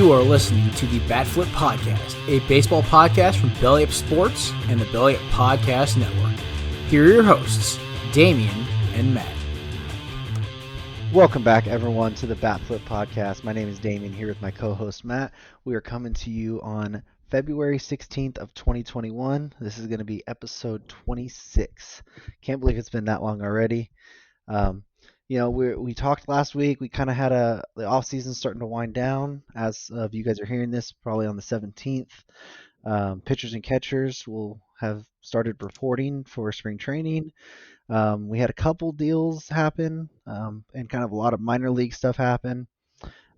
You are listening to the Bat Flip Podcast, a baseball podcast from Belly Up Sports and the Belly Up Podcast Network. Here are your hosts, Damian and Matt. Welcome back, everyone, to the Bat Flip Podcast. My name is Damian, here with my co-host, Matt. We are coming to you on February 16th of 2021. This is going to be episode 26. Can't believe it's been that long already. We talked last week. We kind of had the off season starting to wind down. As of you guys are hearing this, probably on the 17th. Pitchers and catchers will have started reporting for spring training. We had a couple deals happen, and kind of a lot of minor league stuff happen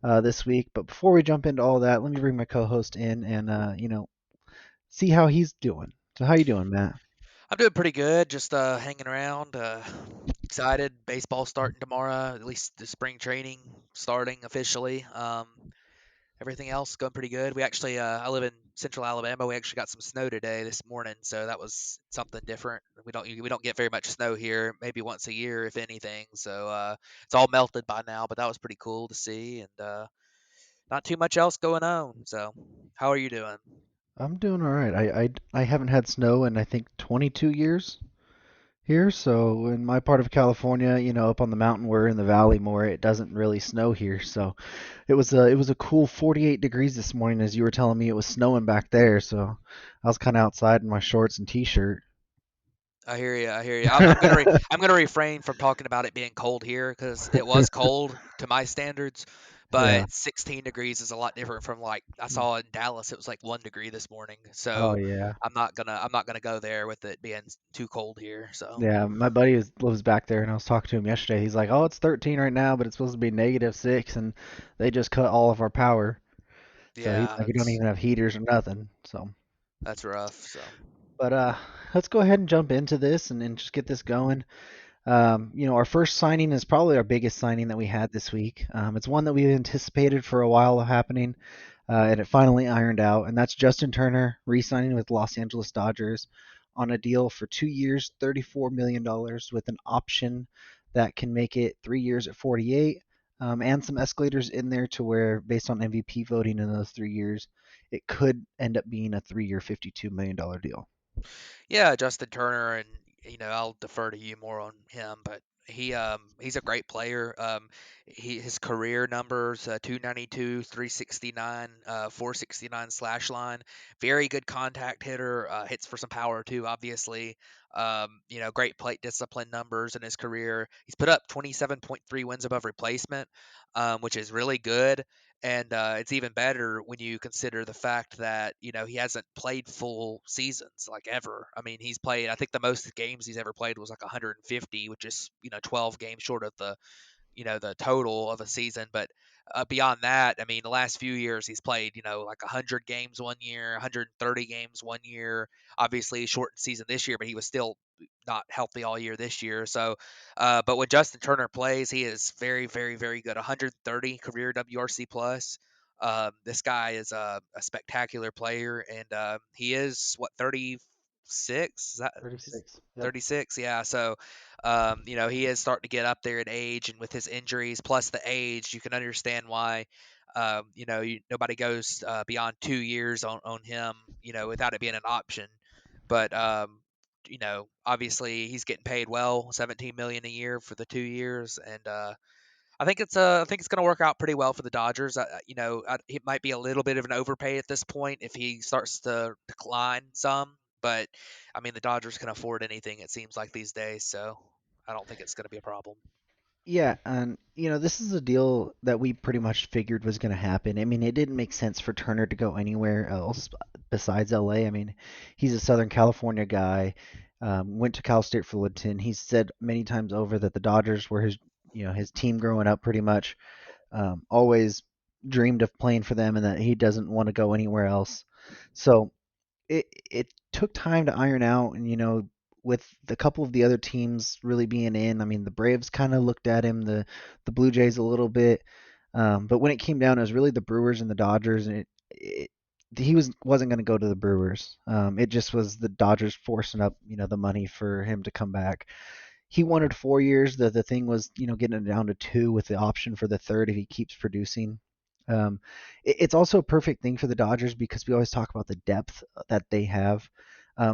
this week. But before we jump into all that, let me bring my co-host in and see how he's doing. So how you doing, Matt? I'm doing pretty good, just hanging around. Excited. Baseball starting tomorrow, at least the spring training starting officially. Everything else going pretty good. We actually, I live in central Alabama. We actually got some snow today, this morning, so that was something different. We don't get very much snow here, maybe once a year, if anything. So it's all melted by now, but that was pretty cool to see, and not too much else going on. So, how are you doing? I'm doing all right. I haven't had snow in I think 22 years here. So in my part of California, up on the mountain, we're in the valley more. It doesn't really snow here. So it was a cool 48 degrees this morning, as you were telling me it was snowing back there. So I was kind of outside in my shorts and t-shirt. I hear you. I hear you. I'm gonna refrain from talking about it being cold here because it was cold to my standards, Yeah. but 16 degrees is a lot different from like I saw in Dallas. It was like 1 degree this morning. Oh So yeah. I'm not gonna go there with it being too cold here. So Yeah, my buddy lives back there, and I was talking to him yesterday. He's like, "Oh, it's 13 right now, but it's supposed to be -6, and they just cut all of our power." So he's yeah, like, "We don't even have heaters or nothing." So, that's rough. So but let's go ahead and jump into this and just get this going. Our first signing is probably our biggest signing that we had this week. It's one that we anticipated for a while happening, and it finally ironed out, and that's Justin Turner re-signing with Los Angeles Dodgers on a deal for 2 years, $34 million with an option that can make it 3 years at 48, and some escalators in there to where, based on MVP voting in those 3 years, it could end up being a 3-year, $52 million deal. yeah, Justin Turner, and I'll defer to you more on him, but he's a great player. His career numbers 292, 369, 469 slash line. Very good contact hitter. Hits for some power too, obviously. Great plate discipline numbers in his career. He's put up 27.3 wins above replacement, which is really good. And it's even better when you consider the fact that he hasn't played full seasons like ever. I mean, he's played. I think the most games he's ever played was like 150, which is 12 games short of the total of a season. But beyond that, I mean, the last few years he's played like 100 games one year, 130 games one year. Obviously, shortened season this year, but he was still not healthy all year this year. So, but when Justin Turner plays, he is very, very, very good. 130 career WRC plus. This guy is a spectacular player, and he is what 36? Is that 36. Yep. 36? Yeah. So, he is starting to get up there in age, and with his injuries plus the age, you can understand why. Nobody goes beyond 2 years on him, without it being an option. But obviously he's getting paid well, 17 million a year for the 2 years, and I think it's going to work out pretty well for the Dodgers. It might be a little bit of an overpay at this point if he starts to decline some, but I mean the Dodgers can afford anything it seems like these days, so I don't think it's going to be a problem. Yeah, and this is a deal that we pretty much figured was going to happen. I mean, it didn't make sense for Turner to go anywhere else besides LA. I mean, he's a Southern California guy, went to Cal State Fullerton. He's said many times over that the Dodgers were his team growing up pretty much. Always dreamed of playing for them and that he doesn't want to go anywhere else. So it took time to iron out, and with the couple of the other teams really being in, I mean, the Braves kind of looked at him, the Blue Jays a little bit, but when it came down, it was really the Brewers and the Dodgers, and he wasn't going to go to the Brewers. It just was the Dodgers forcing up, the money for him to come back. He wanted 4 years. The thing was, getting it down to 2 with the option for the third if he keeps producing. Um, it's also a perfect thing for the Dodgers because we always talk about the depth that they have.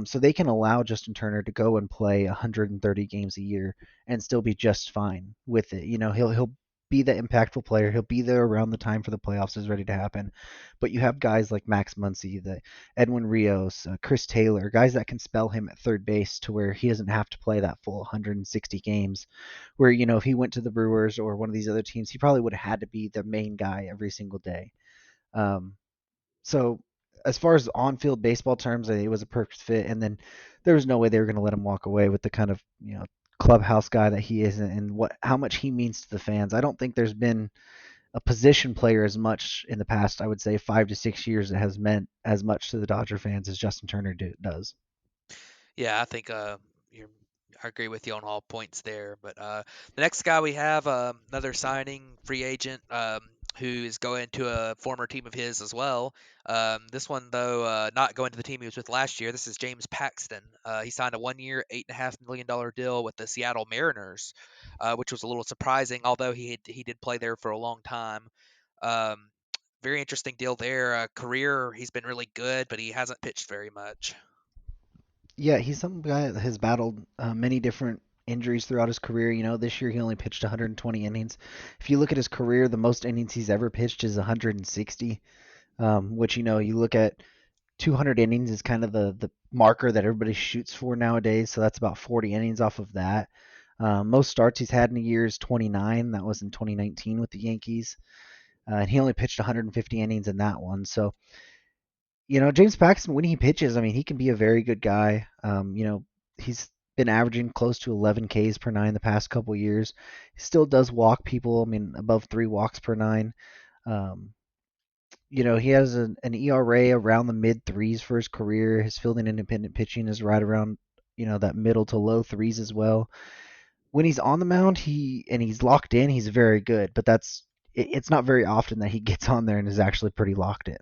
So they can allow Justin Turner to go and play 130 games a year and still be just fine with it. He'll be the impactful player. He'll be there around the time for the playoffs is ready to happen. But you have guys like Max Muncy, the Edwin Rios, Chris Taylor, guys that can spell him at third base to where he doesn't have to play that full 160 games where if he went to the Brewers or one of these other teams, he probably would have had to be the main guy every single day. Um, so as far as on-field baseball terms, it was a perfect fit. And then there was no way they were going to let him walk away with the kind of clubhouse guy that he is and what how much he means to the fans. I don't think there's been a position player as much in the past, I would say 5 to 6 years, that has meant as much to the Dodger fans as Justin Turner does. Yeah, I think you're, I agree with you on all points there. But the next guy we have, another signing, free agent, who is going to a former team of his as well. This one, though, not going to the team he was with last year. This is James Paxton. He signed a 1 year, $8.5 million deal with the Seattle Mariners, which was a little surprising, although he did play there for a long time. Um, Very interesting deal there. Career, he's been really good, but he hasn't pitched very much. Yeah, he's some guy that has battled many different injuries throughout his career. This year he only pitched 120 innings. If you look at his career, the most innings he's ever pitched is 160, which you look at 200 innings is kind of the marker that everybody shoots for nowadays. So that's about 40 innings off of that. Most starts he's had in a year is 29. That was in 2019 with the Yankees. And he only pitched 150 innings in that one. So James Paxton, when he pitches, I mean, he can be a very good guy. He's been averaging close to 11 Ks per nine the past couple years. He still does walk people. I mean, above 3 walks per nine. Um, he has an ERA around the mid threes for his career. His fielding independent pitching is right around, that middle to low threes as well. When he's on the mound, he's locked in, he's very good. But it's not very often that he gets on there and is actually pretty locked in.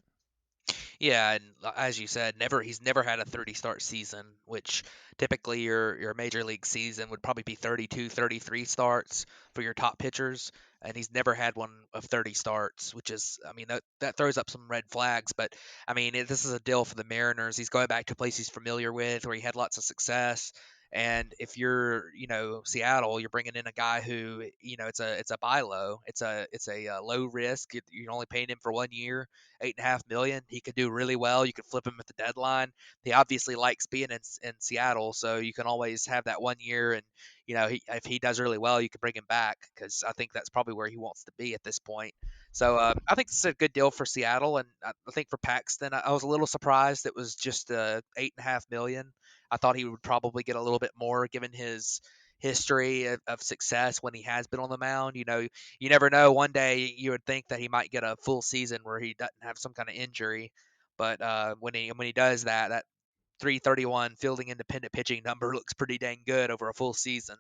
Yeah, and as you said, he's never had a 30 start season, which typically your major league season would probably be 32, 33 starts for your top pitchers, and he's never had one of 30 starts, which is, I mean, that throws up some red flags. But I mean, this is a deal for the Mariners. He's going back to a place he's familiar with, where he had lots of success. And if you're, Seattle, you're bringing in a guy who, it's a buy low. It's a low risk. You're only paying him for 1 year, 8.5 million. He could do really well. You could flip him at the deadline. He obviously likes being in Seattle, so you can always have that 1 year. And if he does really well, you can bring him back because I think that's probably where he wants to be at this point. So I think it's a good deal for Seattle, and I think for Paxton, I was a little surprised it was just 8.5 million. I thought he would probably get a little bit more given his history of success when he has been on the mound. You never know. One day you would think that he might get a full season where he doesn't have some kind of injury, but when he does that, that 331 fielding independent pitching number looks pretty dang good over a full season.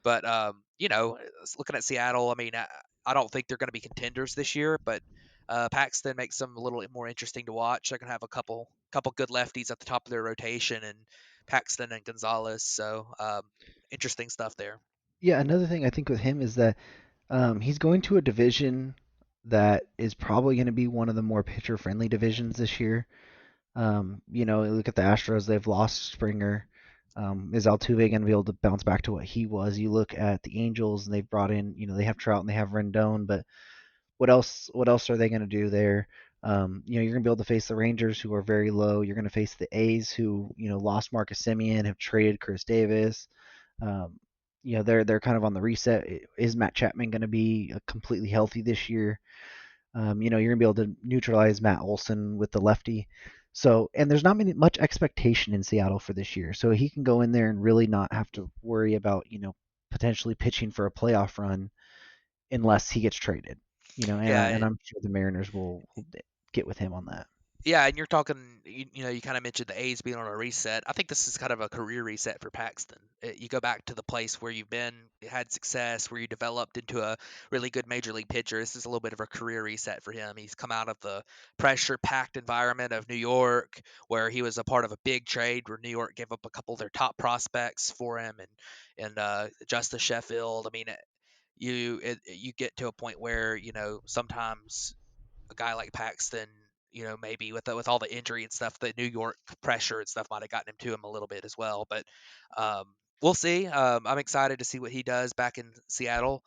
But looking at Seattle, I mean, I don't think they're going to be contenders this year, but Paxton makes them a little bit more interesting to watch. They're going to have a couple good lefties at the top of their rotation, and Paxton and Gonzalez. So interesting stuff there. Yeah, another thing I think with him is that he's going to a division that is probably going to be one of the more pitcher friendly divisions this year. Look at the Astros; they've lost Springer. Is Altuve going to be able to bounce back to what he was? You look at the Angels, and they've brought in, they have Trout and they have Rendon, but what else? What else are they going to do there? You're going to be able to face the Rangers, who are very low. You're going to face the A's, who lost Marcus Semien, have traded Chris Davis. Um, they're kind of on the reset. Is Matt Chapman going to be completely healthy this year? You're gonna be able to neutralize Matt Olson with the lefty. So, and there's not much expectation in Seattle for this year, so he can go in there and really not have to worry about potentially pitching for a playoff run unless he gets traded. And Yeah, I'm sure the Mariners will get with him on that. Yeah, and you're talking, you kind of mentioned the A's being on a reset. I think this is kind of a career reset for Paxton. You go back to the place where you've been, had success, where you developed into a really good major league pitcher. This is a little bit of a career reset for him. He's come out of the pressure-packed environment of New York, where he was a part of a big trade where New York gave up a couple of their top prospects for him, and Justice Sheffield. I mean, you get to a point where sometimes a guy like Paxton, maybe with all the injury and stuff, the New York pressure and stuff might have gotten him to him a little bit as well. But um, we'll see. I'm excited to see what he does back in Seattle.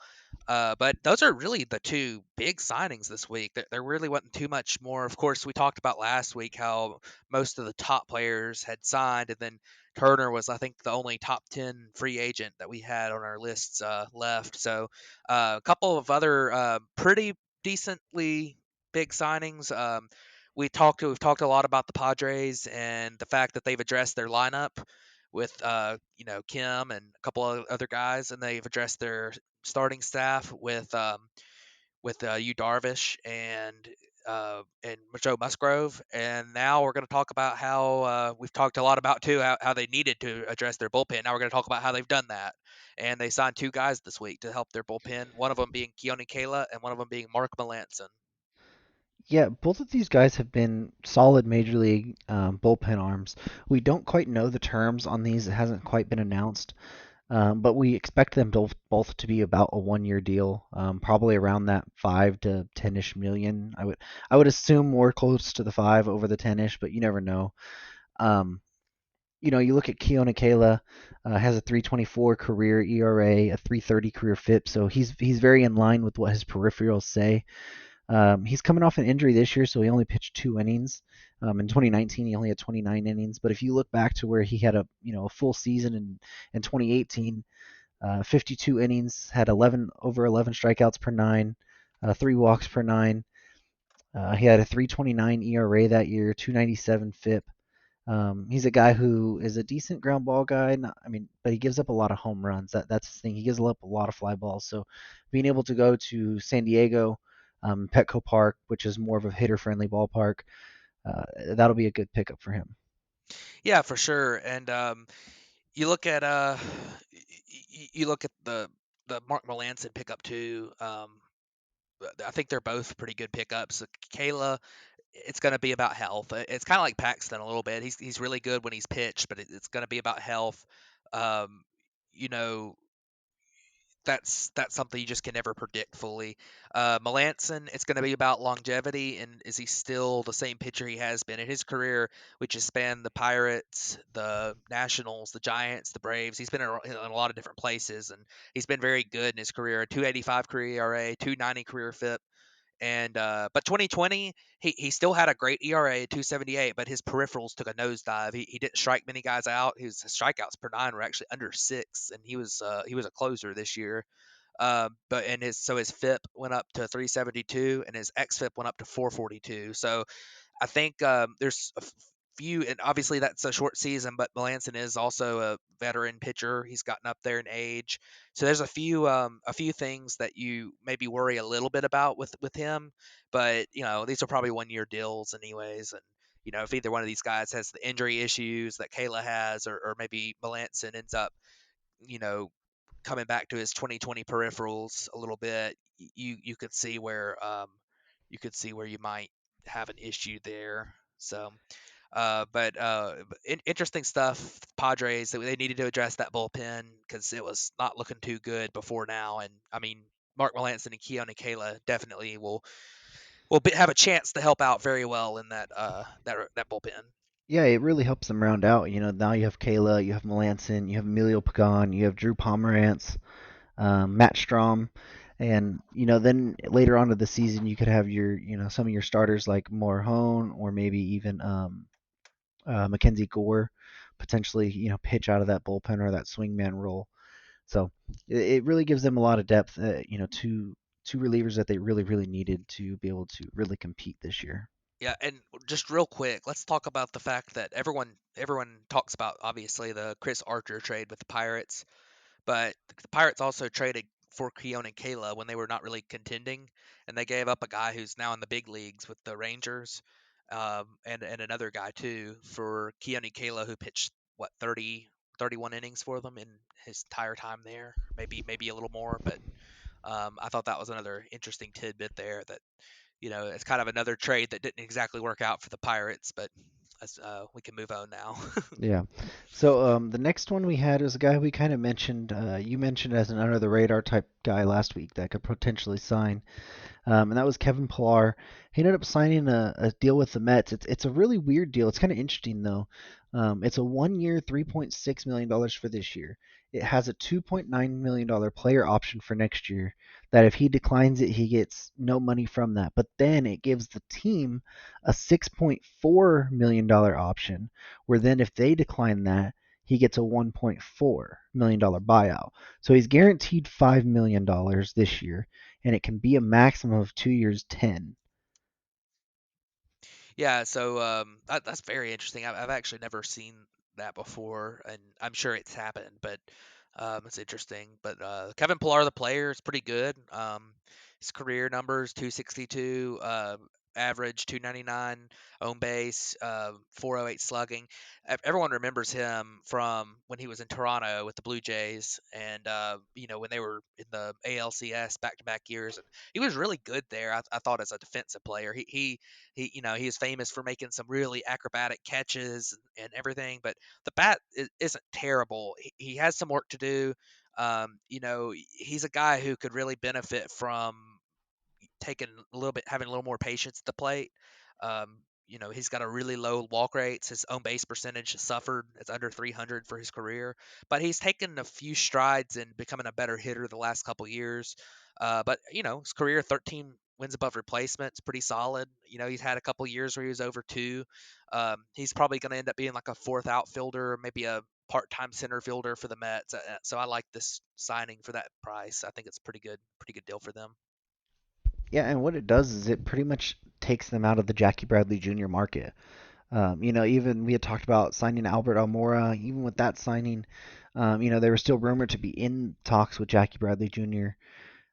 But those are really the two big signings this week. There really wasn't too much more. Of course, we talked about last week how most of the top players had signed, and then Turner was, I think, the only top 10 free agent that we had on our lists left. So a couple of other pretty decently big signings. We've talked a lot about the Padres and the fact that they've addressed their lineup with Kim and a couple of other guys, and they've addressed their starting staff with Yu Darvish and Joe Musgrove. And now we're going to talk about how we've talked a lot about too how they needed to address their bullpen. Now we're going to talk about how they've done that. And they signed two guys this week to help their bullpen. One of them being Keone Kela, and one of them being Mark Melanson. Yeah, both of these guys have been solid major league bullpen arms. We don't quite know the terms on these; it hasn't quite been announced. But we expect them both to be about a 1 year deal, probably around that 5 to 10-ish million. I would assume more close to the 5 over the 10-ish, but you never know. Um, you look at Keone Kela, has a 3.24 career ERA, a 3.30 career FIP, so he's very in line with what his peripherals say. He's coming off an injury this year, so he only pitched 2 innings. In 2019, he only had 29 innings. But if you look back to where he had a full season in 2018, 52 innings, had 11 strikeouts per nine, 3 walks per nine. He had a 3.29 ERA that year, 2.97 FIP. He's a guy who is a decent ground ball guy. But he gives up a lot of home runs. That's his thing. He gives up a lot of fly balls. So being able to go to San Diego, Petco Park, which is more of a hitter-friendly ballpark, that'll be a good pickup for him. Yeah, for sure. And you look at you look at the Mark Melanson pickup too. I think they're both pretty good pickups. Kayla, it's going to be about health. It's kind of like Paxton a little bit. He's really good when he's pitched, but it's going to be about health. Um, you know, that's something you just can never predict fully. Melanson, it's going to be about longevity, and is he still the same pitcher he has been in his career, which has spanned the Pirates, the Nationals, the Giants, the Braves. He's been in a lot of different places, and he's been very good in his career. A 2.85 career ERA, 2.90 career FIP. And but 2020, he still had a great ERA, 2.78, but his peripherals took a nosedive. He didn't strike many guys out. His strikeouts per nine were actually under six, and he was a closer this year. But and his FIP went up to 372, and his xFIP went up to 442. So I think there's a few, and obviously that's a short season, but Melanson is also a veteran pitcher. He's gotten up there in age, so there's a few things that you maybe worry a little bit about with him. But these are probably 1 year deals anyways, and if either one of these guys has the injury issues that Kayla has, or maybe Melanson ends up you know coming back to his 2020 peripherals a little bit, you could see where you might have an issue there. So, interesting stuff. Padres, they needed to address that bullpen because it was not looking too good before now. And I mean, Mark Melanson and Keone Kayla definitely will have a chance to help out very well in that bullpen. Yeah, it really helps them round out. Now you have Kayla, you have Melanson, you have Emilio Pagan, you have Drew Pomerantz, Matt Strom, and then later on to the season you could have your some of your starters like Morhone or maybe even Mackenzie Gore potentially pitch out of that bullpen or that swingman role. So it really gives them a lot of depth. Two relievers that they really needed to be able to really compete this year. Yeah, and just real quick, let's talk about the fact that everyone talks about obviously the Chris Archer trade with the Pirates, but the Pirates also traded for Keone and Kayla when they were not really contending, and they gave up a guy who's now in the big leagues with the Rangers, and another guy too for Keone Kayla who pitched what 31 innings for them in his entire time there, maybe a little more, but I thought that was another interesting tidbit there that it's kind of another trade that didn't exactly work out for the Pirates, but we can move on now. Yeah. So the next one we had is a guy we kind of mentioned. You mentioned as an under the radar type guy last week that could potentially sign. And that was Kevin Pillar. He ended up signing a deal with the Mets. It's a really weird deal. It's kind of interesting though. It's a 1 year, $3.6 million for this year. It has a $2.9 million player option for next year. That if he declines it, he gets no money from that. But then it gives the team a $6.4 million option, where then if they decline that, he gets a $1.4 million buyout. So he's guaranteed $5 million this year, and it can be a maximum of 2 years, 10. Yeah, so that's very interesting. I've actually never seen that before, and I'm sure it's happened, but it's interesting. But Kevin Pillar, the player, is pretty good. His career numbers: 262, average 299, on base, 408 slugging. Everyone remembers him from when he was in Toronto with the Blue Jays, and when they were in the ALCS back-to-back years, and he was really good there. I thought as a defensive player, he is famous for making some really acrobatic catches and everything, but the bat isn't terrible. He has some work to do. He's a guy who could really benefit from taking having a little more patience at the plate. He's got a really low walk rates. His own base percentage has suffered. It's under 300 for his career, but he's taken a few strides in becoming a better hitter the last couple years. But his career 13 wins above replacement. It's pretty solid. He's had a couple years where he was over two. He's probably going to end up being like a fourth outfielder, maybe a part-time center fielder for the Mets. So I like this signing for that price. I think it's pretty good deal for them. Yeah, and what it does is it pretty much takes them out of the Jackie Bradley Jr. market. Even we had talked about signing Albert Almora. Even with that signing, they were still rumored to be in talks with Jackie Bradley Jr.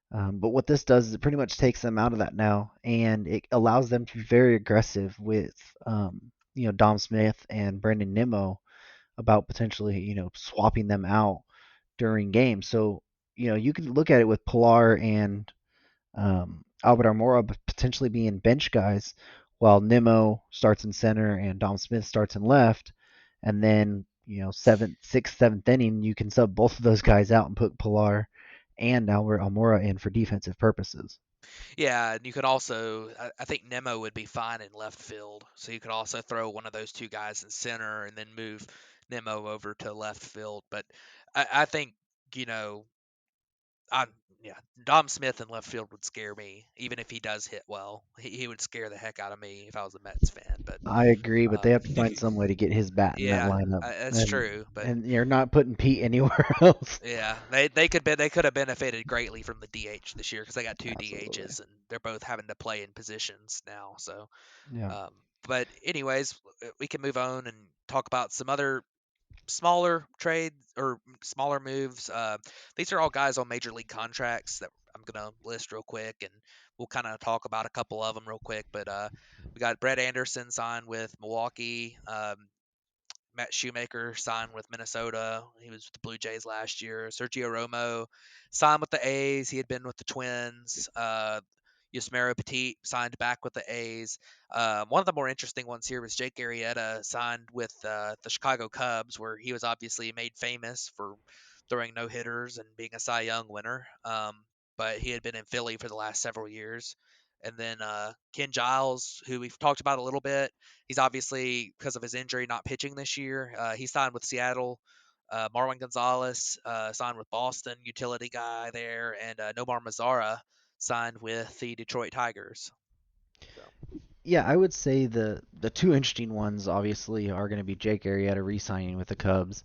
But what this does is it pretty much takes them out of that now, and it allows them to be very aggressive with, Dom Smith and Brendan Nimmo about potentially, swapping them out during games. So, you can look at it with Pilar and Albert Almora potentially being bench guys, while Nimmo starts in center and Dom Smith starts in left, and then seventh, sixth, seventh inning, you can sub both of those guys out and put Pilar and Albert Almora in for defensive purposes. Yeah, and you could also, I think Nemo would be fine in left field. So you could also throw one of those two guys in center and then move Nemo over to left field. But I think, you know, I yeah, Dom Smith in left field would scare me, even if he does hit well. He would scare the heck out of me if I was a Mets fan. But I agree, but they um, have to find some way to get his bat in that yeah, lineup, that's and true. But and you're not putting Pete anywhere else. yeah, they could have benefited greatly from the DH this year because they got two Absolutely. DHs and they're both having to play in positions now. So Yeah. Um, but anyways, we can move on and talk about some other smaller trades or smaller moves. These are all guys on major league contracts that I'm gonna list real quick, and we'll kind of talk about a couple of them real quick. But we got Brett Anderson signed with Milwaukee. Matt Shoemaker signed with Minnesota. He was with the Blue Jays last year. Sergio Romo signed with the A's. He had been with the Twins. Yusmeiro Petit signed back with the A's. One of the more interesting ones here was Jake Arrieta signed with the Chicago Cubs, where he was obviously made famous for throwing no hitters and being a Cy Young winner. But he had been in Philly for the last several years. And then Ken Giles, who we've talked about a little bit, he's obviously, because of his injury, not pitching this year. He signed with Seattle. Marwin Gonzalez signed with Boston, utility guy there, and Nomar Mazara signed with the Detroit Tigers. So Yeah, I would say the two interesting ones obviously are going to be Jake Arrieta re-signing with the Cubs.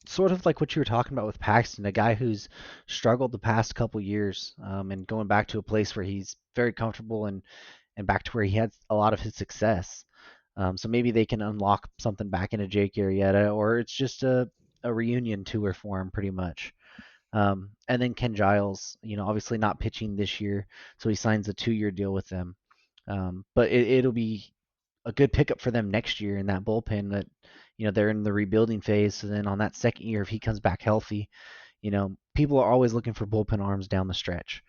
Sort of like what you were talking about with Paxton, a guy who's struggled the past couple years, and going back to a place where he's very comfortable and back to where he had a lot of his success. So maybe they can unlock something back into Jake Arrieta, or it's just a reunion tour for him, pretty much. And then Ken Giles, obviously not pitching this year, so he signs a 2 year deal with them. But it'll be a good pickup for them next year in that bullpen. That they're in the rebuilding phase. So then on that second year, if he comes back healthy, people are always looking for bullpen arms down the stretch.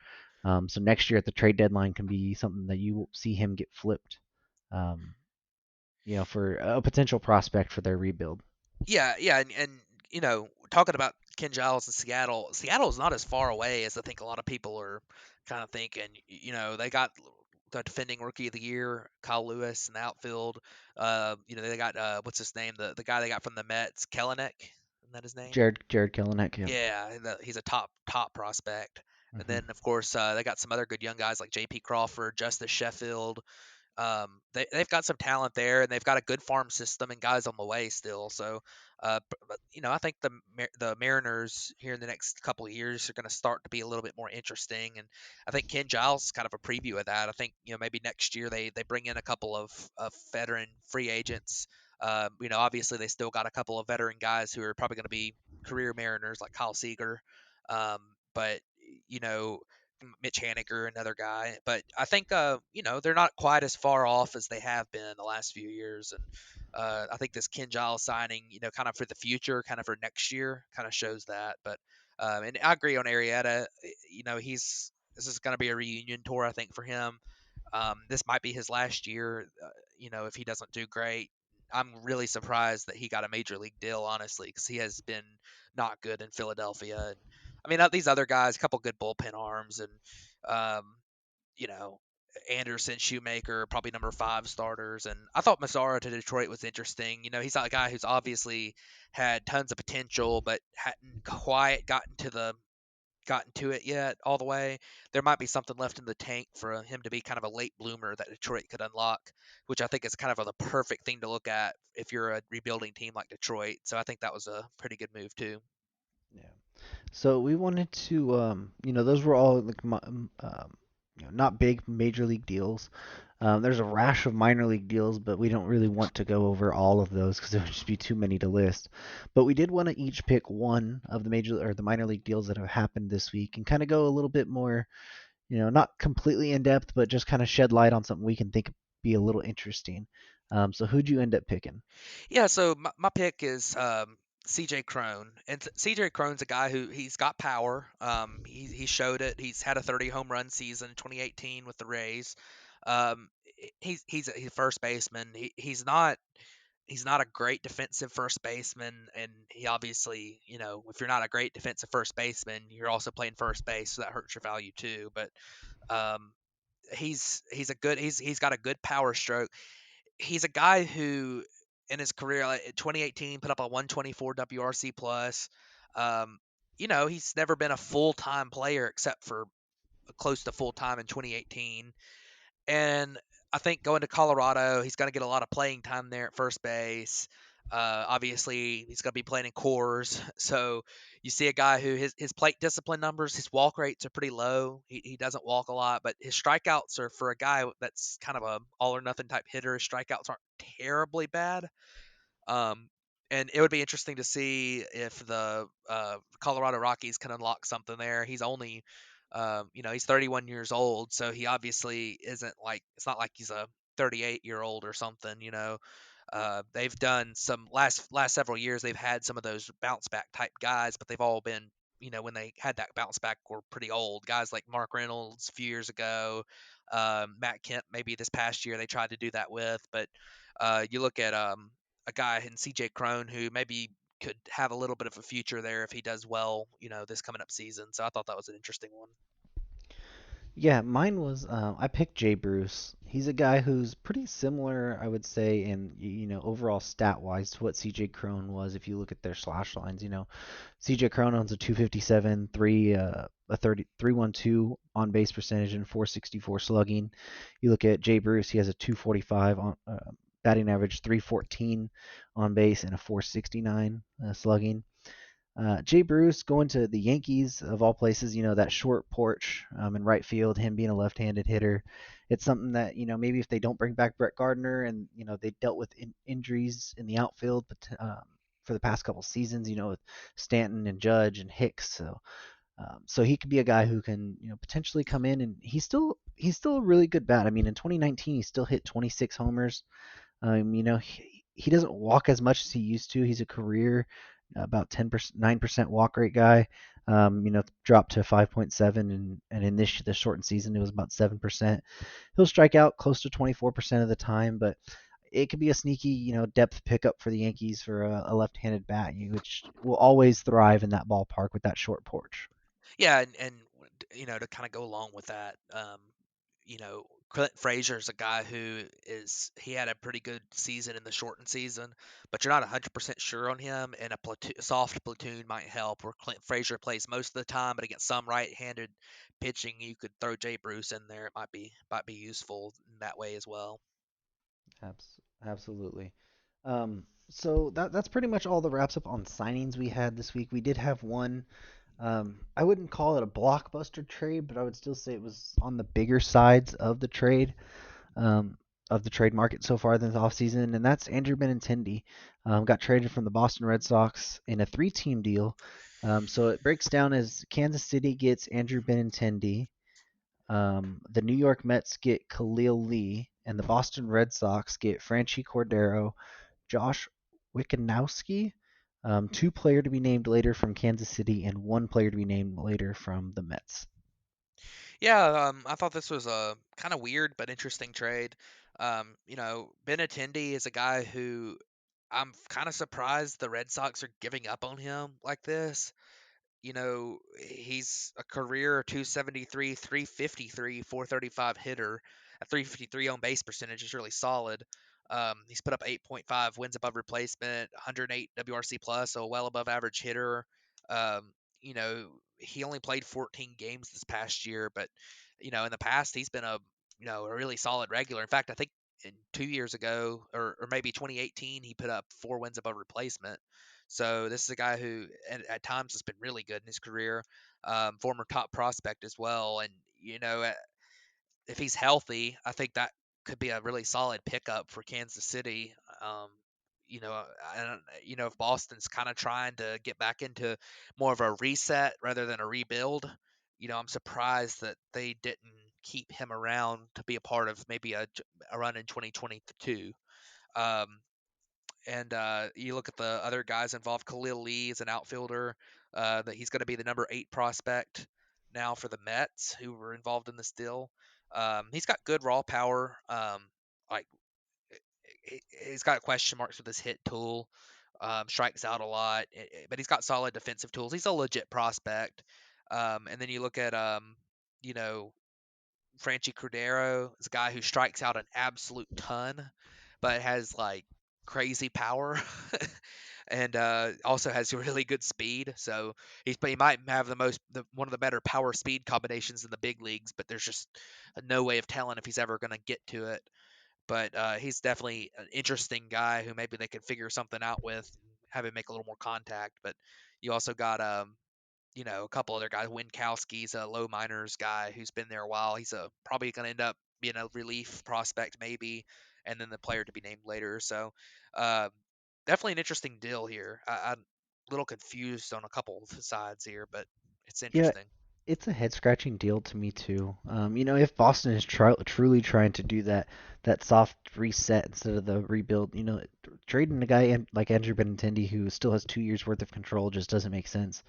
So next year at the trade deadline can be something that you will see him get flipped. Um, for a potential prospect for their rebuild. Yeah, yeah, and talking about Ken Giles in Seattle, Seattle is not as far away as I think a lot of people are kind of thinking. They got the defending rookie of the year, Kyle Lewis, in the outfield. They got what's his name, the guy they got from the Mets, Kelenic, isn't that his name? Jared Kelenic, yeah. Yeah, he's a top prospect. And Hmm. then of course they got some other good young guys like J.P. Crawford, Justice Sheffield. They've got some talent there, and they've got a good farm system and guys on the way still. So, I think the Mariners here in the next couple of years are going to start to be a little bit more interesting. And I think Ken Giles is kind of a preview of that. I think maybe next year they bring in a couple of veteran free agents. Obviously they still got a couple of veteran guys who are probably going to be career Mariners like Kyle Seager, but you know Mitch Haniger, another guy. But I think they're not quite as far off as they have been in the last few years. And I think this Ken Giles signing, kind of for the future, kind of for next year, kind of shows that. But and I agree on Arrieta. This is going to be a reunion tour, I think, for him. This might be his last year. If he doesn't do great. I'm really surprised that he got a major league deal, honestly, because he has been not good in Philadelphia. And I mean, these other guys, a couple good bullpen arms, and um, you know, Anderson, Shoemaker, probably number 5 starters. And I thought Massaro to Detroit was interesting. He's not a guy who's obviously had tons of potential, but hadn't quite gotten to it yet all the way. There might be something left in the tank for him to be kind of a late bloomer that Detroit could unlock, which I think is kind of the perfect thing to look at if you're a rebuilding team like Detroit. So I think that was a pretty good move too. Yeah. So we wanted to, those were all like not big major league deals. There's a rash of minor league deals, but we don't really want to go over all of those because it would just be too many to list. But we did want to each pick one of the major or the minor league deals that have happened this week and kind of go a little bit more, not completely in depth, but just kind of shed light on something we can think be a little interesting. So who'd you end up picking? Yeah, so my pick is CJ Crone, and CJ Crone's a guy who he's got power. He showed it. He's had a 30 home run season, 2018 with the Rays. He's a first baseman. He's not a great defensive first baseman, and he obviously, if you're not a great defensive first baseman, you're also playing first base, so that hurts your value too. But um, he's got a good power stroke. He's a guy who in his career, like 2018, put up a 124 WRC plus. Um, he's never been a full time player except for close to full time in 2018. And I think going to Colorado, he's going to get a lot of playing time there at first base. Obviously, he's going to be playing in cores. So you see a guy who his plate discipline numbers, his walk rates are pretty low. He doesn't walk a lot, but his strikeouts are for a guy that's kind of a all or nothing type hitter. His strikeouts aren't terribly bad. Um, and it would be interesting to see if the Colorado Rockies can unlock something there. He's 31 years old, so he obviously isn't like it's not like he's a 38-year-old or something. They've done some last several years. They've had some of those bounce back type guys, but they've all been when they had that bounce back were pretty old guys like Mark Reynolds a few years ago, Matt Kemp maybe this past year they tried to do that with, but you look at a guy in CJ Crone who maybe could have a little bit of a future there if he does well, this coming up season. So I thought that was an interesting one. Yeah, mine was I picked Jay Bruce. He's a guy who's pretty similar, I would say, in overall stat wise to what CJ Crone was. If you look at their slash lines, CJ Crone owns a 257, a 312 on base percentage and 464 slugging. You look at Jay Bruce, he has a 245 on batting average, 314 on base and a 469 slugging. Jay Bruce going to the Yankees of all places, that short porch in right field, him being a left-handed hitter. It's something that, maybe if they don't bring back Brett Gardner and, they dealt with injuries in the outfield for the past couple seasons, with Stanton and Judge and Hicks. So he could be a guy who can, potentially come in and he's still a really good bat. I mean, in 2019, he still hit 26 homers. He doesn't walk as much as he used to. He's a career about 9% walk rate guy. Dropped to 5.7, and in this shortened season, it was about 7%. He'll strike out close to 24% of the time, but it could be a sneaky, depth pickup for the Yankees for a left-handed bat, which will always thrive in that ballpark with that short porch. Yeah, and to kind of go along with that, Clint Frazier's a guy who he had a pretty good season in the shortened season, but you're not 100% sure on him, and a soft platoon might help. Where Clint Frazier plays most of the time, but against some right-handed pitching, you could throw Jay Bruce in there. It might be useful in that way as well. Absolutely. So that's pretty much all the wraps up on signings we had this week. We did have one. I wouldn't call it a blockbuster trade, but I would still say it was on the bigger sides of the trade, of the trade market so far this offseason, and that's Andrew Benintendi. Got traded from the Boston Red Sox in a three-team deal. So it breaks down as Kansas City gets Andrew Benintendi, the New York Mets get Khalil Lee, and the Boston Red Sox get Franchy Cordero, Josh Wikanowski, two player to be named later from Kansas City, and one player to be named later from the Mets. Yeah, I thought this was a kind of weird but interesting trade. Benintendi is a guy who I'm kind of surprised the Red Sox are giving up on him like this. He's a career 273, 353, 435 hitter. A 353 on base percentage is really solid. He's put up 8.5 wins above replacement, 108 WRC plus, so a well above average hitter. Um, he only played 14 games this past year, but in the past he's been a really solid regular. In fact, I think in 2 years ago, or maybe 2018, he put up 4 wins above replacement. So this is a guy who, at times, has been really good in his career. Former top prospect as well, and if he's healthy, I think that could be a really solid pickup for Kansas City. I don't, if Boston's kind of trying to get back into more of a reset rather than a rebuild, I'm surprised that they didn't keep him around to be a part of maybe a run in 2022. Um, and you look at the other guys involved. Khalil Lee is an outfielder. That he's going to be the number 8 prospect now for the Mets, who were involved in this deal. He's got good raw power. Like he's got question marks with his hit tool. Strikes out a lot, but he's got solid defensive tools. He's a legit prospect. And then you look at you know, Franchy Cordero is a guy who strikes out an absolute ton, but has like crazy power. And also has really good speed. So he might have one of the better power speed combinations in the big leagues, but there's just no way of telling if he's ever going to get to it. But he's definitely an interesting guy who maybe they could figure something out with, have him make a little more contact. But you also got a couple other guys. Winkowski's a low minors guy who's been there a while. He's probably going to end up being a relief prospect maybe, and then the player to be named later. So uh, definitely an interesting deal here. I'm a little confused on a couple of sides here, but it's Yeah, interesting. it's a head scratching deal to me too. If Boston is truly trying to do that soft reset instead of the rebuild, trading a guy like Andrew Benintendi who still has 2 years worth of control just doesn't make sense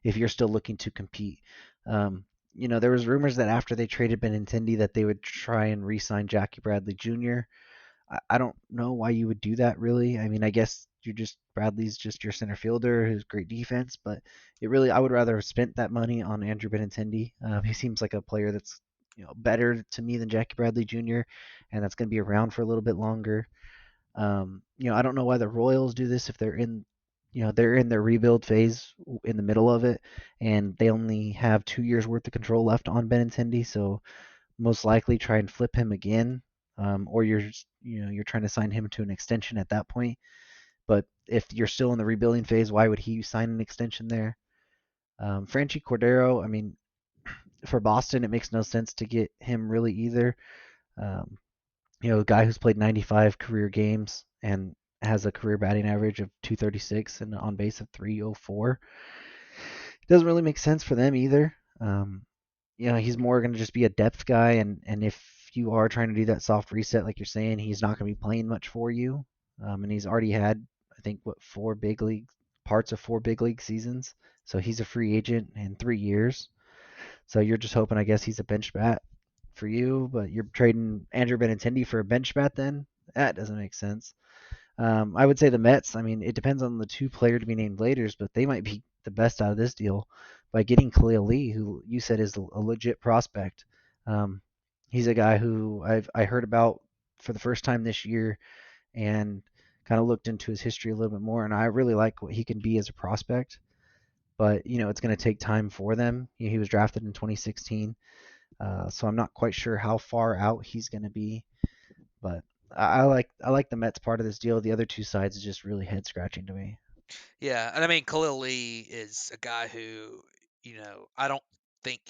if you're still looking to compete. There was rumors that after they traded Benintendi that they would try and re-sign Jackie Bradley Jr. I don't know why you would do that really. I mean, I guess Bradley's just your center fielder who's great defense, but I would rather have spent that money on Andrew Benintendi. He seems like a player that's better to me than Jackie Bradley Jr. and that's going to be around for a little bit longer. I don't know why the Royals do this if they're in their rebuild phase in the middle of it, and they only have 2 years worth of control left on Benintendi, so most likely try and flip him again, or you're trying to sign him to an extension at that point. But if you're still in the rebuilding phase, why would he sign an extension there? Franchy Cordero, I mean, for Boston, it makes no sense to get him really either. Um, a guy who's played 95 career games and has a career batting average of 236 and on base of 304. It doesn't really make sense for them either. He's more going to just be a depth guy, and if you are trying to do that soft reset, like you're saying, he's not going to be playing much for you. And he's already had, I think, parts of 4 big league seasons. So he's a free agent in 3 years. So you're just hoping, I guess, he's a bench bat for you, but you're trading Andrew Benintendi for a bench bat then. That doesn't make sense. I would say the Mets. I mean, it depends on the two player to be named later, but they might be the best out of this deal by getting Khalil Lee, who you said is a legit prospect. Um, he's a guy who I heard about for the first time this year and kind of looked into his history a little bit more, and I really like what he can be as a prospect. But it's going to take time for them. He was drafted in 2016, so I'm not quite sure how far out he's going to be. But I like the Mets part of this deal. The other two sides is just really head scratching to me. Yeah, and I mean Khalil Lee is a guy who, I don't think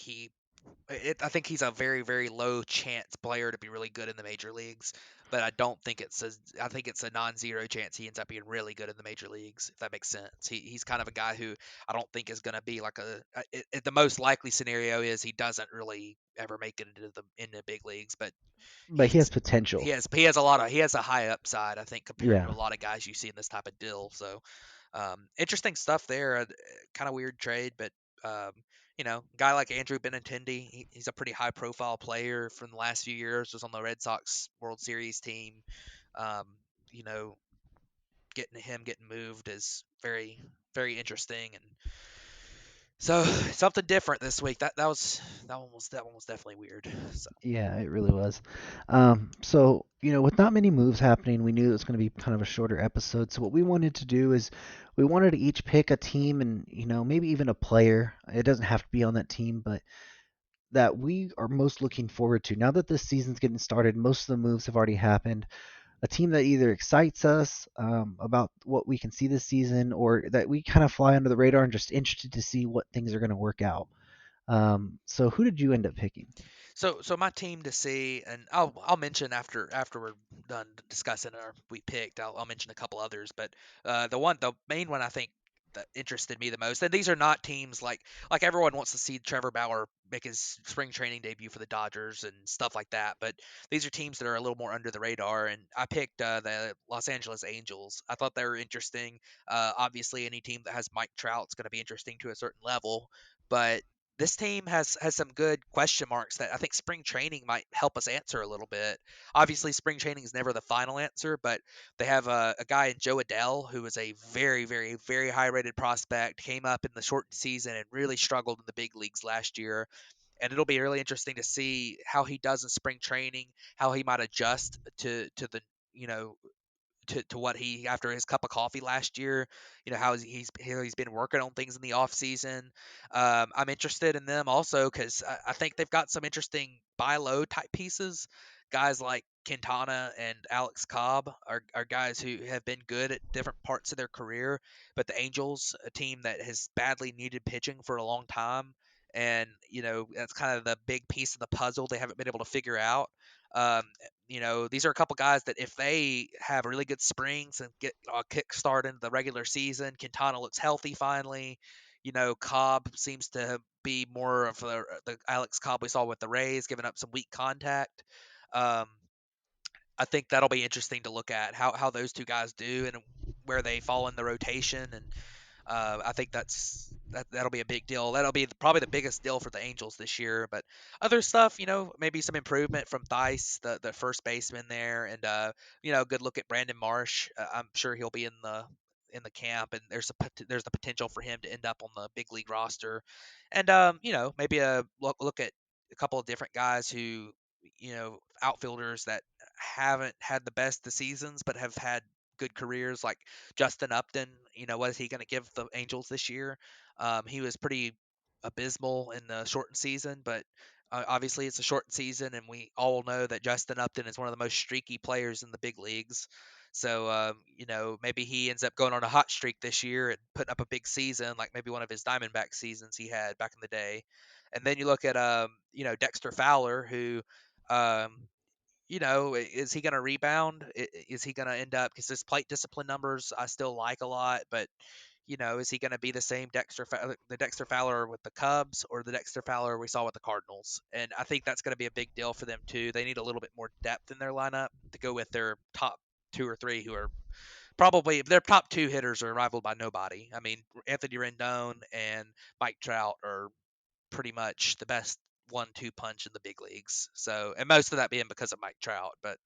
I think he's a very, very low chance player to be really good in the major leagues, but I think it's a non-zero chance he ends up being really good in the major leagues, if that makes sense. He's kind of a guy who I don't think is going to be like the most likely scenario is he doesn't really ever make it into big leagues, but But he has he's potential. he has a high upside, I think, compared to Yeah, a lot of guys you see in this type of deal. So interesting stuff there. Kind of weird trade, but um, guy like Andrew Benintendi, he's a pretty high profile player from the last few years. Was on the Red Sox World Series team. Um, you know, getting moved is very very interesting, and so something different this week. That one was definitely weird. So. yeah, it really was. So with not many moves happening, we knew it was going to be kind of a shorter episode. So what we wanted to do is we wanted to each pick a team and maybe even a player. It doesn't have to be on that team, but that we are most looking forward to. Now that this season's getting started, most of the moves have already happened. A team that either excites us about what we can see this season, or that we kind of fly under the radar and just interested to see what things are going to work out. So who did you end up picking? So my team to see, and I'll mention after we're done discussing our we picked, I'll mention a couple others, but the main one I think that interested me the most, and these are not teams like everyone wants to see Trevor Bauer make his spring training debut for the Dodgers and stuff like that, but these are teams that are a little more under the radar, and I picked the Los Angeles Angels. I thought they were interesting. Obviously, any team that has Mike Trout's going to be interesting to a certain level, but this team has some good question marks that I think spring training might help us answer a little bit. Obviously, spring training is never the final answer, but they have a guy in Joe Adell who is a very, very, very high rated prospect. Came up in the short season and really struggled in the big leagues last year. And it'll be really interesting to see how he does in spring training, how he might adjust to the you know to what he after his cup of coffee last year, how he's been working on things in the off season. I'm interested in them also because I think they've got some interesting buy low type pieces. Guys like Quintana and Alex Cobb are guys who have been good at different parts of their career, but the Angels, a team that has badly needed pitching for a long time, and that's kind of the big piece of the puzzle they haven't been able to figure out. Um, these are a couple guys that if they have really good springs and get a kick start into the regular season, Quintana looks healthy finally. Cobb seems to be more of the Alex Cobb we saw with the Rays, giving up some weak contact. Um, I think that'll be interesting to look at how those two guys do and where they fall in the rotation, and I think that'll be a big deal. That'll be probably the biggest deal for the Angels this year. But other stuff, maybe some improvement from Thice, the first baseman there, and good look at Brandon Marsh. I'm sure he'll be in the camp, and there's the potential for him to end up on the big league roster, and maybe a look at a couple of different guys who outfielders that haven't had the best of seasons but have had good careers like Justin Upton. What is he going to give the Angels this year? He was pretty abysmal in the shortened season, but obviously it's a shortened season, and we all know that Justin Upton is one of the most streaky players in the big leagues. So, maybe he ends up going on a hot streak this year and putting up a big season, like maybe one of his Diamondback seasons he had back in the day. And then you look at, Dexter Fowler, who, um, is he going to rebound? Is he going to end up because his plate discipline numbers I still like a lot, but is he going to be the same the Dexter Fowler with the Cubs or the Dexter Fowler we saw with the Cardinals? And I think that's going to be a big deal for them too. They need a little bit more depth in their lineup to go with their top two or three who are probably their top two hitters are rivaled by nobody. I mean, Anthony Rendon and Mike Trout are pretty much the best 1-2 punch in the big leagues. So, and most of that being because of Mike Trout, but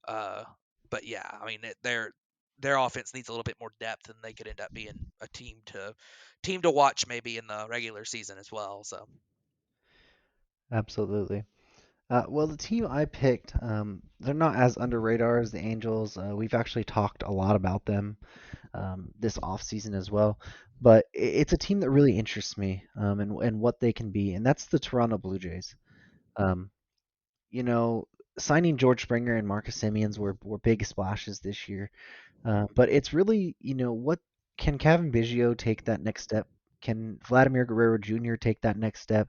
uh, But yeah, I mean, their offense needs a little bit more depth, and they could end up being a team to watch maybe in the regular season as well. So Absolutely. Well, the team I picked, they're not as under radar as the Angels. We've actually talked a lot about them this offseason as well. But it's a team that really interests me and what they can be, and that's the Toronto Blue Jays. Um, you know, signing George Springer and Marcus Simeons were big splashes this year. But it's really, what can Kevin Biggio take that next step? Can Vladimir Guerrero Jr. take that next step?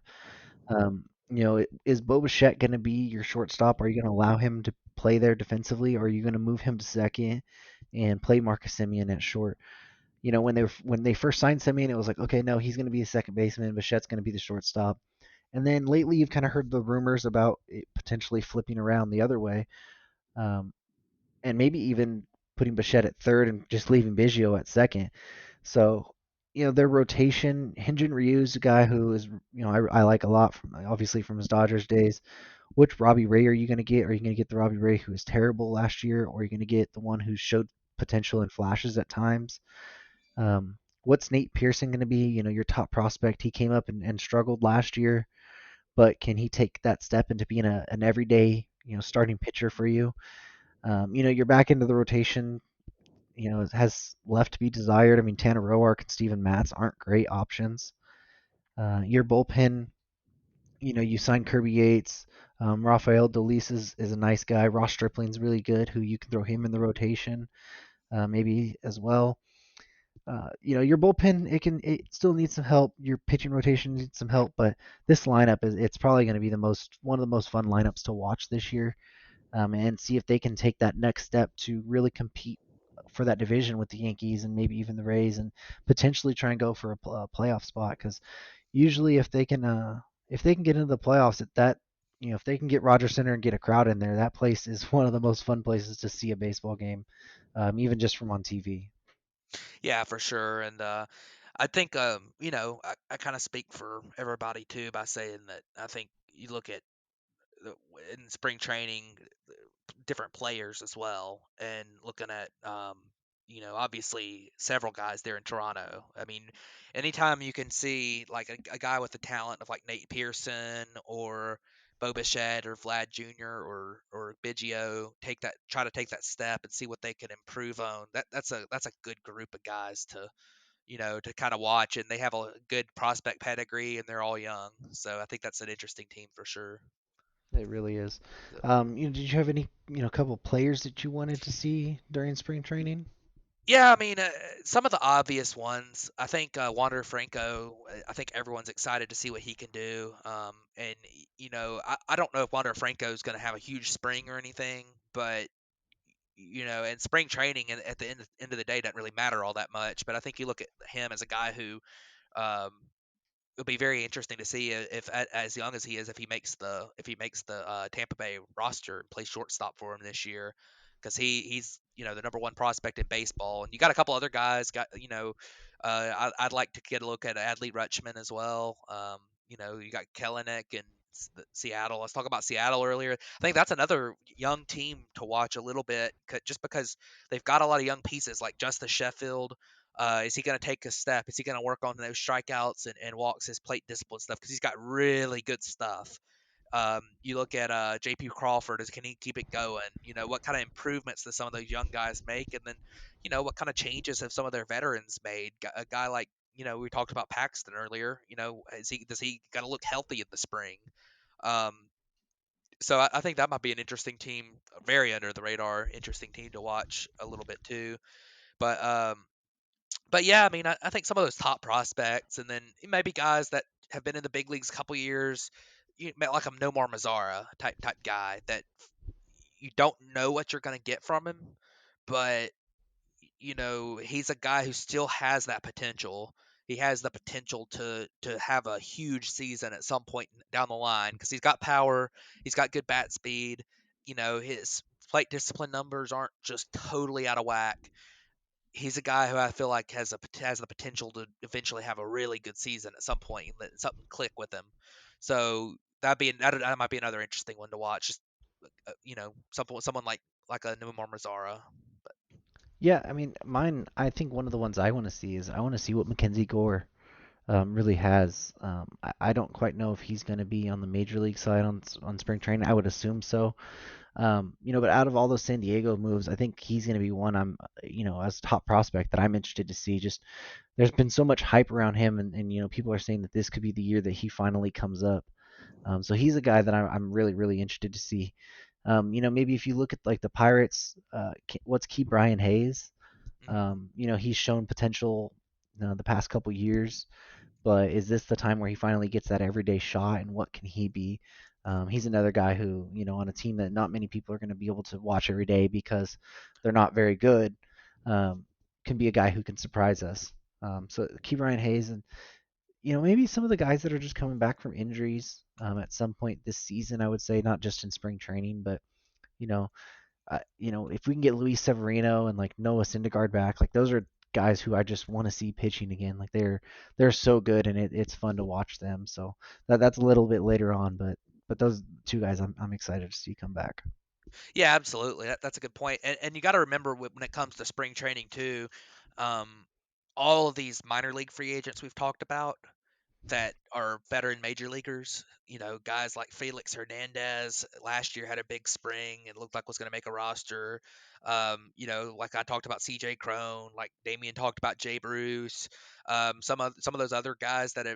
Is Bo Bichette going to be your shortstop? Are you going to allow him to play there defensively, or are you going to move him to second and play Marcus Semien at short? When they first signed Semien, it was like, okay, no, he's going to be a second baseman. Bichette's going to be the shortstop. And then lately, you've kind of heard the rumors about it potentially flipping around the other way, um, and maybe even putting Bichette at third and just leaving Biggio at second. So, their rotation, Hyunjin Ryu's a guy who is, I like a lot from obviously from his Dodgers days. Which Robbie Ray are you going to get? Are you going to get the Robbie Ray who was terrible last year, or are you going to get the one who showed potential and flashes at times? What's Nate Pearson going to be? Your top prospect. He came up and struggled last year, but can he take that step into being an everyday, starting pitcher for you? You're back into the rotation. It has left to be desired. I mean, Tanner Roark and Steven Matz aren't great options. Your bullpen, you signed Kirby Yates. Rafael Dolis is a nice guy. Ross Stripling's really good, who you can throw him in the rotation, maybe as well. Your bullpen it still needs some help. Your pitching rotation needs some help, but this lineup it's probably going to be one of the most fun lineups to watch this year, and see if they can take that next step to really compete for that division with the Yankees and maybe even the Rays, and potentially try and go for a playoff spot. Because usually, if they can get into the playoffs at that, if they can get Rogers Center and get a crowd in there, that place is one of the most fun places to see a baseball game, even just from on TV. yeah, for sure. And I think I kind of speak for everybody too by saying that I think you look at in spring training different players as well, and looking at obviously several guys there in Toronto. I mean, anytime you can see like a guy with the talent of like Nate Pearson or Bo Bichette or Vlad Jr. or Biggio try to take that step and see what they can improve on. That's a good group of guys to kind of watch, and they have a good prospect pedigree, and they're all young. So I think that's an interesting team for sure. It really is. So, Did you have any, couple players that you wanted to see during spring training? yeah, I mean, some of the obvious ones. I think Wander Franco. I think everyone's excited to see what he can do. And I don't know if Wander Franco is going to have a huge spring or anything, but and spring training at the end of the day doesn't really matter all that much. But I think you look at him as a guy who um, it'll be very interesting to see if as young as he is, if he makes the Tampa Bay roster and plays shortstop for him this year, because he's the number one prospect in baseball, and you got a couple other guys. I'd like to get a look at Adley Rutschman as well. You got Kellenick and Seattle. Let's talk about Seattle earlier. I think that's another young team to watch a little bit, just because they've got a lot of young pieces like Justice Sheffield. Is he going to take a step? Is he going to work on those strikeouts and walks, his plate discipline stuff? Because he's got really good stuff. You look at J.P. Crawford. Can he keep it going? What kind of improvements do some of those young guys make? And then, what kind of changes have some of their veterans made? A guy like, we talked about Paxton earlier. Does he got to look healthy in the spring? Um, so I think that might be an interesting team, very under the radar, interesting team to watch a little bit too. But yeah, I mean, I think some of those top prospects, and then maybe guys that have been in the big leagues a couple years, like a Nomar Mazara type guy that you don't know what you're going to get from him, but he's a guy who still has that potential. He has the potential to have a huge season at some point down the line because he's got power, he's got good bat speed. His plate discipline numbers aren't just totally out of whack. He's a guy who I feel like has the potential to eventually have a really good season at some point and let something click with him. So that might be another interesting one to watch. Just someone like a Nomar Mazara. But Yeah, I mean, mine. I think one of the ones I want to see is I want to see what Mackenzie Gore really has. I don't quite know if he's going to be on the major league side on spring training. I would assume so. But out of all those San Diego moves, I think he's going to be one as a top prospect that I'm interested to see. Just there's been so much hype around him, and people are saying that this could be the year that he finally comes up. So he's a guy that I'm really, really interested to see. Maybe if you look at like the Pirates, what's Key Brian Hayes? He's shown potential the past couple years, but is this the time where he finally gets that everyday shot, and what can he be? He's another guy who, on a team that not many people are going to be able to watch every day because they're not very good, can be a guy who can surprise us. So Key Brian Hayes, and maybe some of the guys that are just coming back from injuries at some point this season, I would say, not just in spring training, but you know, if we can get Luis Severino and like Noah Syndergaard back, like those are guys who I just want to see pitching again. Like they're so good, and it's fun to watch them. So that's a little bit later on, but those two guys I'm excited to see come back. yeah, absolutely. That's a good point. And you got to remember when it comes to spring training too, um, all of these minor league free agents we've talked about that are veteran major leaguers. Guys like Felix Hernandez last year had a big spring and looked like was going to make a roster. Like I talked about C.J. Crone, like Damien talked about Jay Bruce. Some of those other guys that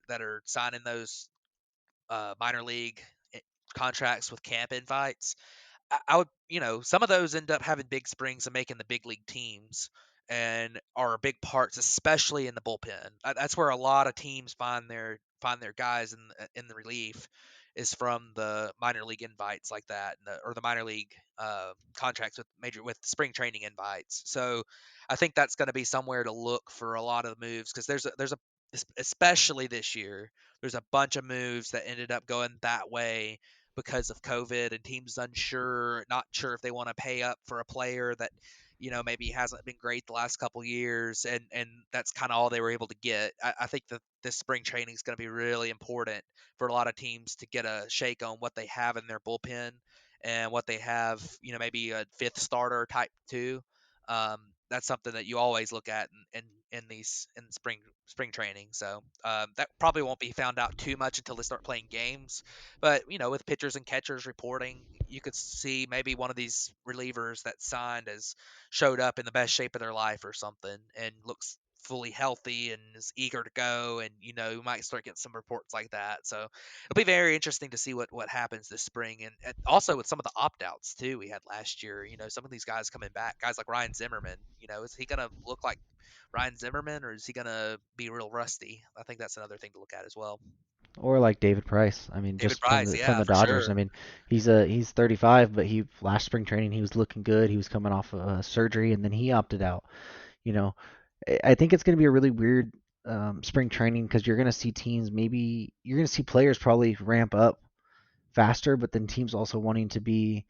are signing those minor league eh, contracts with camp invites. I would, some of those end up having big springs and making the big league teams and are big parts, especially in the bullpen. That's where a lot of teams find their guys in the relief is from the minor league invites like that, or the minor league contracts with spring training invites. So I think that's going to be somewhere to look for a lot of the moves because there's a especially this year there's a bunch of moves that ended up going that way because of COVID and teams unsure, not sure if they want to pay up for a player that maybe hasn't been great the last couple years, and that's kind of all they were able to get. I think that this spring training is going to be really important for a lot of teams to get a shake on what they have in their bullpen and what they have, maybe a fifth starter type two. That's something that you always look at in spring training. So that probably won't be found out too much until they start playing games. But with pitchers and catchers reporting, you could see maybe one of these relievers that signed has showed up in the best shape of their life or something and looks fully healthy and is eager to go, and you might start getting some reports like that. So it'll be very interesting to see what happens this spring, and also with some of the opt-outs too we had last year. Some of these guys coming back, guys like Ryan Zimmerman. Is he going to look like Ryan Zimmerman, or is he going to be real rusty? I think that's another thing to look at as well. Or like David Price. I mean, David just from Price, the yeah, for Dodgers. I sure. mean, he's 35, but he last spring training he was looking good. He was coming off surgery, and then he opted out. You know, I think it's going to be a really weird spring training because you're going to see teams, maybe you're going to see players probably ramp up faster, but then teams also wanting to be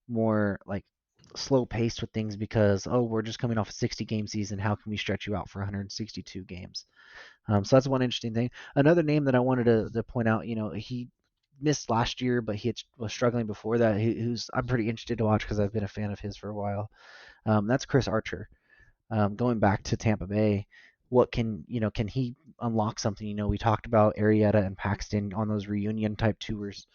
more like slow paced with things because, oh, we're just coming off a 60 game season. How can we stretch you out for 162 games? So that's one interesting thing. Another name that I wanted to point out, he missed last year, but was struggling before that. Who's I'm pretty interested to watch because I've been a fan of his for a while. That's Chris Archer. Going back to Tampa Bay, what can he unlock something? We talked about Arrieta and Paxton on those reunion type tours,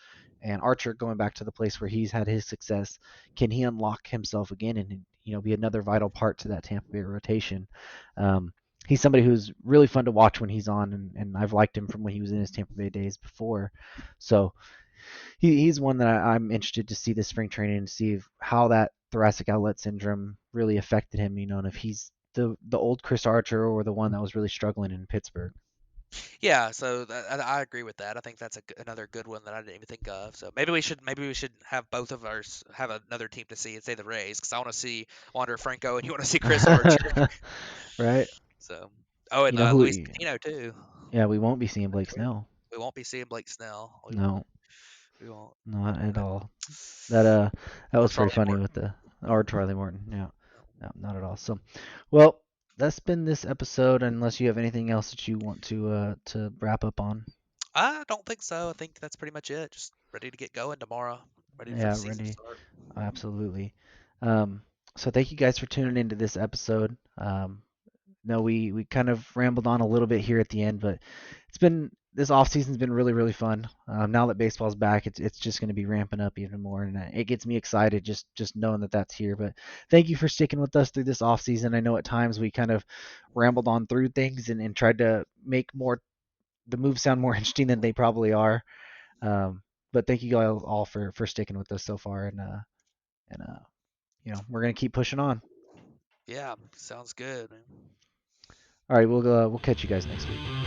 and Archer going back to the place where he's had his success. Can he unlock himself again and be another vital part to that Tampa Bay rotation? He's somebody who's really fun to watch when he's on, and I've liked him from when he was in his Tampa Bay days before. So he's one that I'm interested to see this spring training and see how that thoracic outlet syndrome really affected him, and if he's the old Chris Archer or the one that was really struggling in Pittsburgh. Yeah, so I agree with that. I think that's another good one that I didn't even think of. So maybe we should have both of ours have another team to see and say the Rays because I want to see Wander Franco and you want to see Chris Archer. Right? So and Who? Luis Patino too. Yeah, we won't be seeing That's Blake weird. Snell. We won't be seeing Blake Snell. We won't. No, We won't. not at But all. That or was pretty Charlie funny Morton. with the or Charlie Morton. Yeah, no, not at all. So, well, that's been this episode. Unless you have anything else that you want to wrap up on. I don't think so. I think that's pretty much it. Just ready to get going tomorrow. Ready for the Yeah, season to ready. start. Absolutely. Um, so thank you guys for tuning into this episode. No, we kind of rambled on a little bit here at the end, but this off season's been really really fun. Now that baseball's back, it's just going to be ramping up even more, and it gets me excited just knowing that that's here. But thank you for sticking with us through this off season. I know at times we kind of rambled on through things and tried to make more the moves sound more interesting than they probably are. Um, but thank you guys all for sticking with us so far, and we're gonna keep pushing on. Yeah, sounds good, man. All right, we'll catch you guys next week.